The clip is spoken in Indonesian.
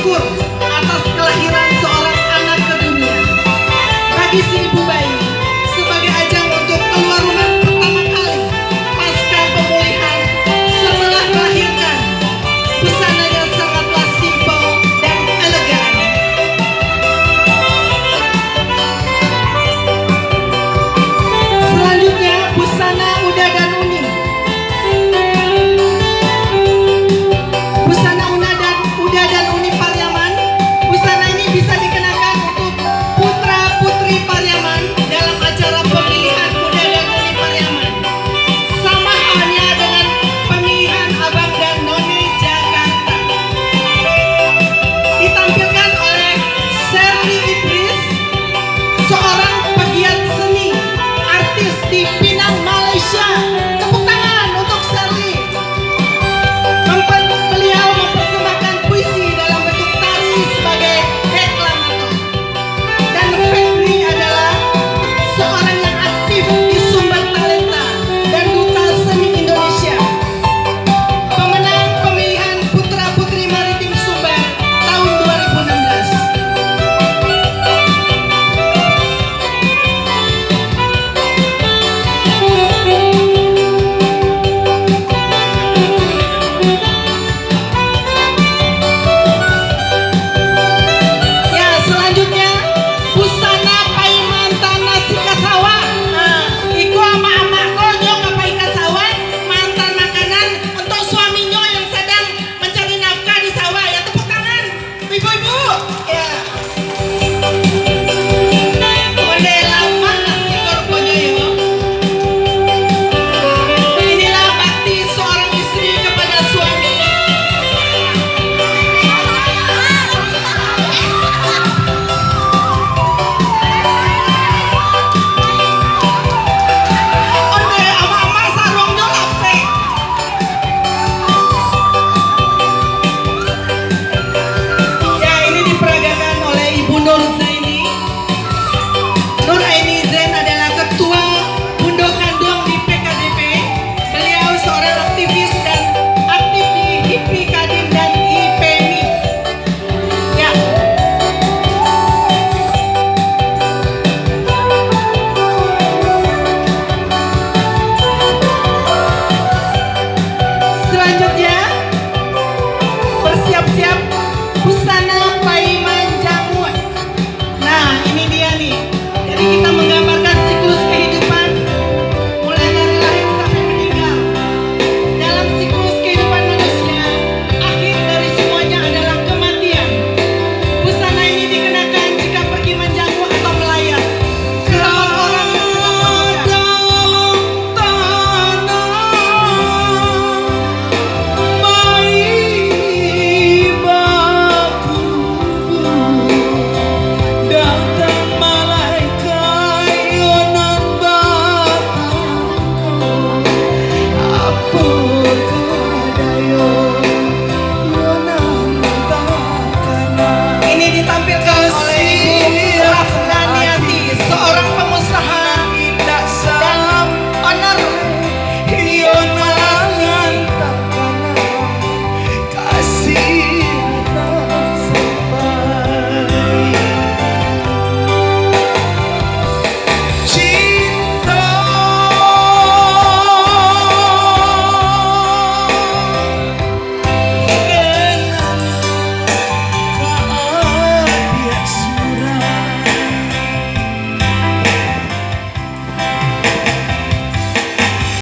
bersyukur atas kelahiran seorang anak ke dunia. Bagi si ibu bayi, sebagai ajang untuk keluar rumah pertama kali pasca pemulihan setelah melahirkan, busananya sangatlah simpel dan elegan. Selanjutnya, busana Uda dan Uni. Busana Uda dan Uni Pariaman. Busana ini bisa dikenakan untuk putra-putri Pariaman dalam acara pemilihan Uda dan Uni Pariaman. Sama halnya dengan pemilihan Abang dan None Jakarta. Ditampilkan oleh Sherly Idris, seorang pegiat seni, artis di Pinang, Malaysia. Tepuk tangan untuk Sherly. Beliau mempersembahkan puisi dalam bentuk tari sebagai deklamator. Dan Febri adalah seorang yang aktif di Sumber Talenta dan Duta Seni Indonesia. Pemenang pemilihan Putra Putri Maritim Sumber tahun 2016. Ya, selanjutnya busana Paiman Tanah Sikasawa. Nah, iku ama amako nyo ngapai kasawa, mantan makanan untuk suaminya yang sedang mencari nafkah di sawah. Ya, tepuk tangan ibu-ibu. Ya. Model mana sih korponya yo? Inilah bakti seorang istri kepada suami. Onde ama-ama sarungnya lapek. Ya, ini diperagakan oleh Ibu Nur Zaini. Nur Aini Zain adalah ketua Bundo Kandung di PKDP. Beliau seorang aktivis dan aktif di HIPI Kadin dan IPMI. Ya. Selanjutnya, bersiap-siap busana Paiman Jamuan. Nah, ini dia nih. Jadi kita menggambarkan siklus kehidupan mulai dari lahir sampai meninggal. Dalam siklus kehidupan manusia, akhir dari semuanya adalah kematian. Busana ini dikenakan jika pergi menjamu atau melayang ke tempat orang yang sedang berduka. Ini ditampilkan oleh Ibu Rafnaniati, seorang